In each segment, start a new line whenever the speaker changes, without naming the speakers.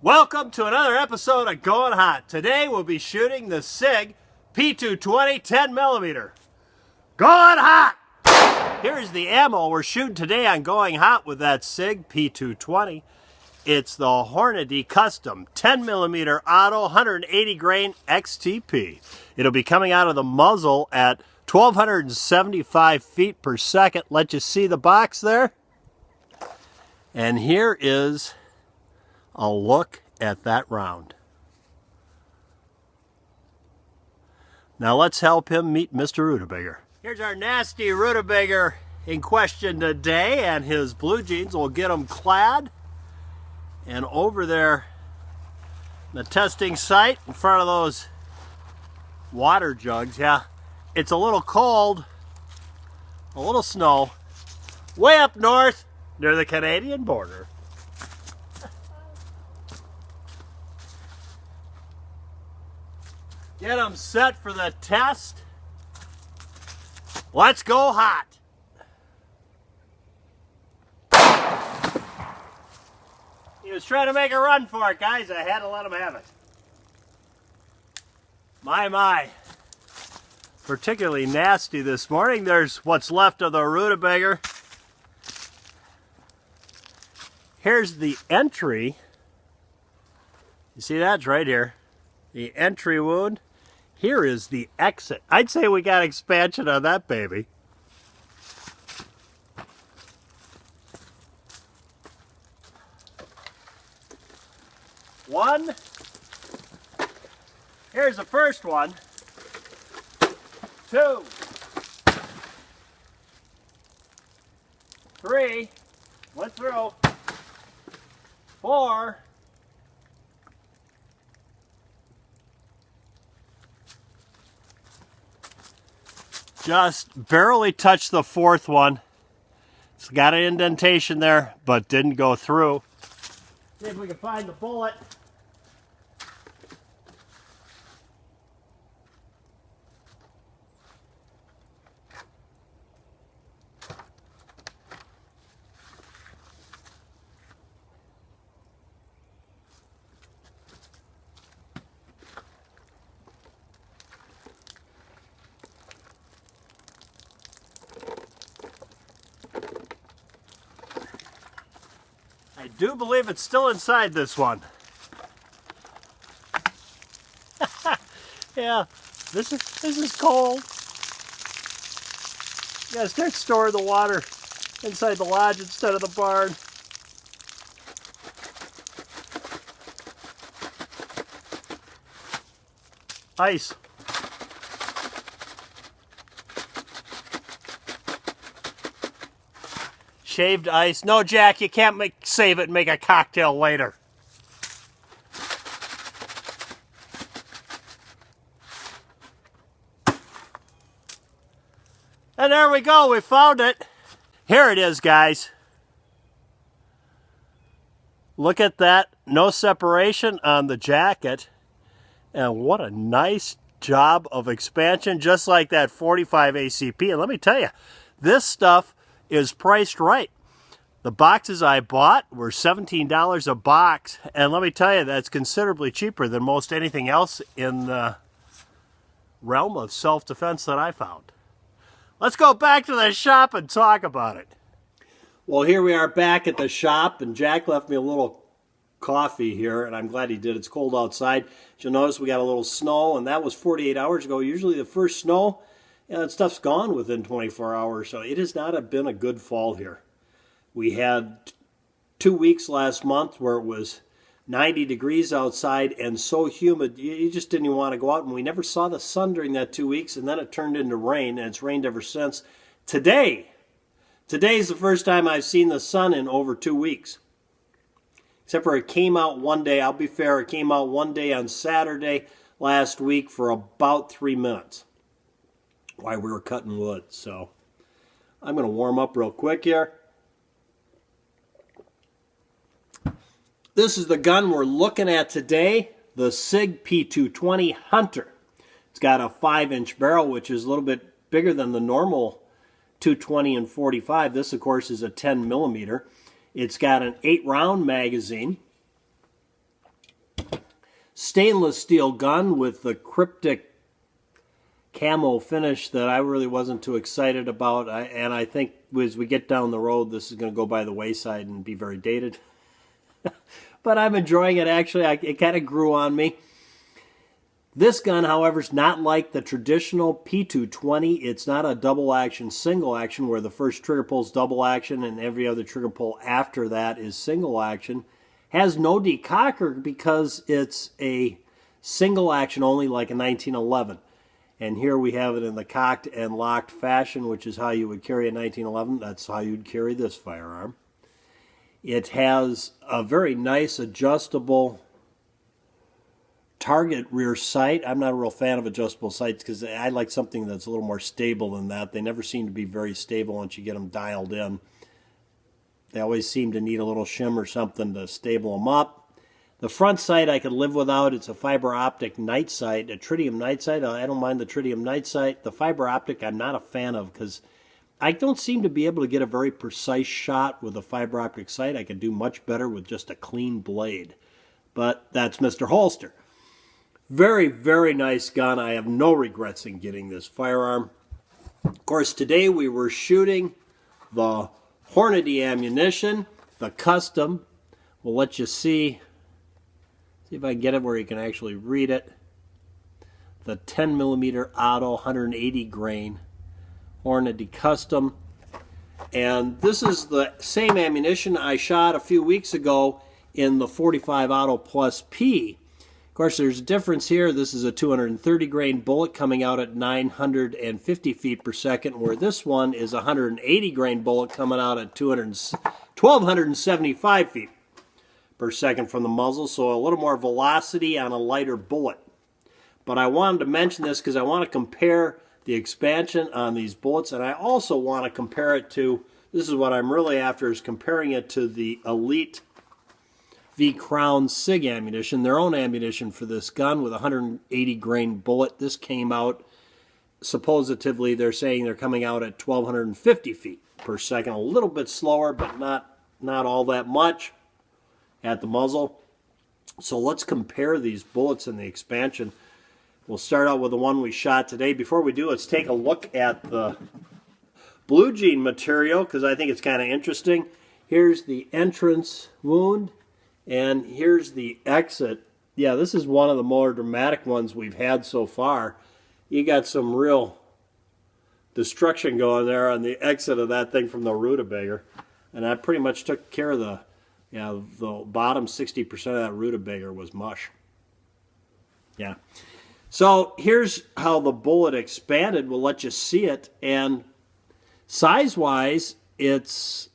Welcome to another episode of Going Hot. Today we'll be shooting the SIG P220 10mm. Going hot! Here's the ammo we're shooting today on Going Hot with that SIG P220. It's the Hornady Custom 10mm Auto 180 grain XTP. It'll be coming out of the muzzle at 1,275 feet per second. Let you see the box there. And here is a look at that round. Now let's help him meet Mr. Rutabaga. Here's our nasty Rutabaga in question today, and his blue jeans will get him clad. And over there, the testing site in front of those water jugs, yeah, it's a little cold, a little snow, way up north near the Canadian border. Get them set for the test. Let's go hot. He was trying to make a run for it, guys. I had to let him have it. My. Particularly nasty this morning. There's what's left of the Rutabaga. Here's the entry. You see that's right here. The entry wound. Here is the exit. I'd say we got expansion on that baby. One. Here's the first one. Two. Three. Went through. Four. Just barely touched the fourth one. It's got an indentation there, but didn't go through. See if we can find the bullet. I do believe it's still inside this one. Yeah, this is cold. You gotta start storing the water inside the lodge instead of the barn. Ice. Shaved ice. No, Jack, you can't save it and make a cocktail later. And there we go. We found it. Here it is, guys. Look at that. No separation on the jacket. And what a nice job of expansion, just like that 45 ACP. And let me tell you, this stuff is priced right. The boxes I bought were $17 a box, and let me tell you, that's considerably cheaper than most anything else in the realm of self-defense that I found. Let's go back to the shop and talk about it. Well, here we are back at the shop, and Jack left me a little coffee here, and I'm glad he did. It's cold outside. As you'll notice, we got a little snow, and that was 48 hours ago. Usually the first snow, yeah, that stuff's gone within 24 hours, so it has not been a good fall here. We had 2 weeks last month where it was 90 degrees outside and so humid, you just didn't even want to go out, and we never saw the sun during that 2 weeks, and then it turned into rain, and it's rained ever since. Today's the first time I've seen the sun in over 2 weeks. Except for it came out one day. I'll be fair, it came out one day on Saturday last week for about 3 minutes while we were cutting wood. So I'm going to warm up real quick here. This is the gun we're looking at today, the SIG P220 Hunter. It's got a 5-inch barrel, which is a little bit bigger than the normal 220 and 45. This, of course, is a 10mm. It's got an 8-round magazine. stainless steel gun with the cryptic camo finish that I really wasn't too excited about. And I think as we get down the road, this is going to go by the wayside and be very dated. But I'm enjoying it, actually. It kind of grew on me. This gun, however, is not like the traditional P220. It's not a double action, single action, where the first trigger pull is double action and every other trigger pull after that is single action. Has no decocker because it's a single action only, like a 1911. And here we have it in the cocked and locked fashion, which is how you would carry a 1911. That's how you'd carry this firearm. It has a very nice adjustable target rear sight. I'm not a real fan of adjustable sights because I like something that's a little more stable than that. They never seem to be very stable once you get them dialed in. They always seem to need a little shim or something to stable them up. The front sight I could live without. It's a fiber optic night sight, a tritium night sight. I don't mind the tritium night sight. The fiber optic I'm not a fan of because I don't seem to be able to get a very precise shot with a fiber optic sight. I could do much better with just a clean blade. But that's Mr. Holster. Very, very nice gun. I have no regrets in getting this firearm. Of course, today we were shooting the Hornady ammunition, the custom. We'll let you see if I can get it where you can actually read it. The 10mm auto 180 grain Hornady custom. And this is the same ammunition I shot a few weeks ago in the 45 Auto Plus P. Of course, there's a difference here. This is a 230 grain bullet coming out at 950 feet per second, where this one is a 180 grain bullet coming out at 1,275 feet per second from the muzzle, so a little more velocity on a lighter bullet. But I wanted to mention this because I want to compare the expansion on these bullets, and I also want to compare it to, this is what I'm really after, is comparing it to the Elite V Crown SIG ammunition, their own ammunition for this gun with a 180 grain bullet. This came out, supposedly they're saying they're coming out at 1,250 feet per second, a little bit slower, but not all that much at the muzzle. So let's compare these bullets and the expansion. We'll start out with the one we shot today. Before we do, let's take a look at the blue jean material because I think it's kind of interesting. Here's the entrance wound and here's the exit. Yeah, this is one of the more dramatic ones we've had so far. You got some real destruction going there on the exit of that thing from the rutabaga. And I pretty much took care of the bottom 60% of that rutabaga was mush. Yeah. So here's how the bullet expanded. We'll let you see it. And size-wise, it's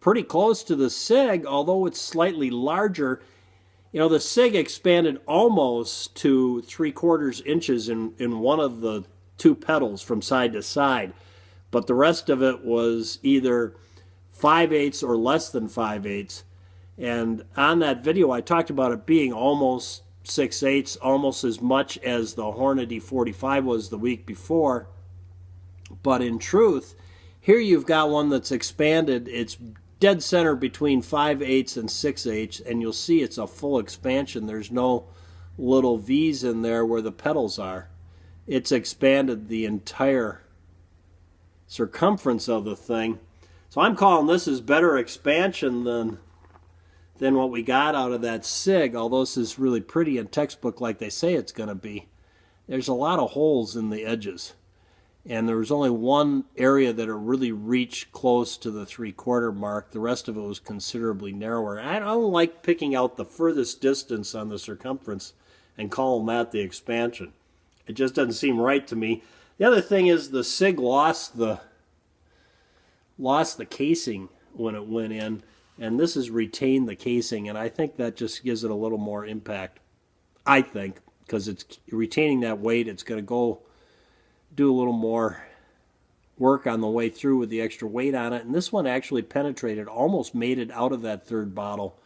pretty close to the SIG, although it's slightly larger. You know, the SIG expanded almost to 3/4 inches in one of the two pedals from side to side. But the rest of it was either 5/8 or less than 5/8. And on that video, I talked about it being almost 6/8, almost as much as the Hornady 45 was the week before. But in truth, here you've got one that's expanded. It's dead center between 5/8 and 6/8, and you'll see it's a full expansion. There's no little V's in there where the pedals are. It's expanded the entire circumference of the thing. So I'm calling this as better expansion than what we got out of that SIG, although this is really pretty and textbook like they say it's going to be. There's a lot of holes in the edges. And there was only one area that it really reached close to the 3/4 mark. The rest of it was considerably narrower. I don't like picking out the furthest distance on the circumference and calling that the expansion. It just doesn't seem right to me. The other thing is the SIG lost the casing when it went in. And this has retained the casing, and I think that just gives it a little more impact. I think, because it's retaining that weight, it's going to go do a little more work on the way through with the extra weight on it. And this one actually penetrated, almost made it out of that third bottle,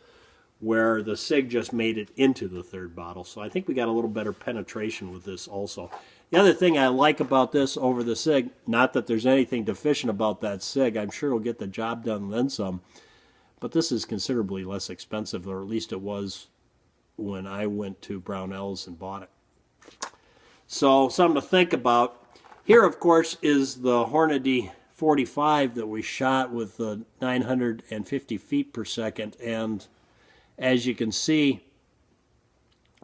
where the SIG just made it into the third bottle. So I think we got a little better penetration with this also. The other thing I like about this over the SIG, not that there's anything deficient about that SIG, I'm sure it'll get the job done then some, but this is considerably less expensive, or at least it was when I went to Brownells and bought it. So something to think about. Here, of course, is the Hornady 45 that we shot with the 950 feet per second, and as you can see,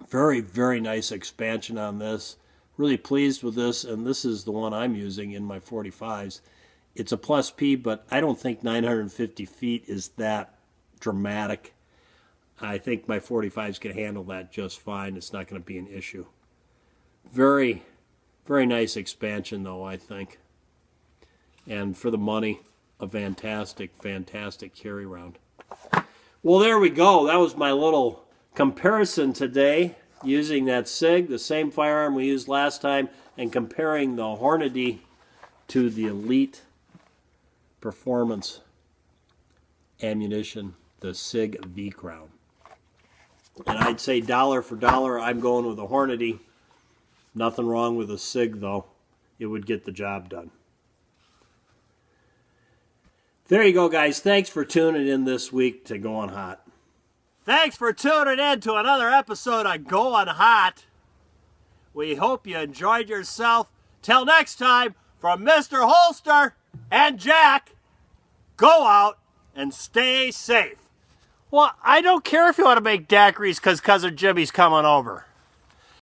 very, very nice expansion on this. Really pleased with this, and this is the one I'm using in my 45s. It's a plus P, but I don't think 950 feet is that dramatic. I think my 45s can handle that just fine. It's not going to be an issue. Very, very nice expansion, though, I think. And for the money, a fantastic, fantastic carry round. Well, there we go. That was my little comparison today, using that SIG, the same firearm we used last time, and comparing the Hornady to the Elite Performance ammunition, the SIG V-Crown. And I'd say dollar for dollar, I'm going with the Hornady. Nothing wrong with the SIG, though. It would get the job done. There you go, guys. Thanks for tuning in this week to Goin' Hot. Thanks for tuning in to another episode of Goin' Hot. We hope you enjoyed yourself. Till next time, from Mr. Holster and Jack, go out and stay safe. Well, I don't care if you want to make daiquiris because Cousin Jimmy's coming over.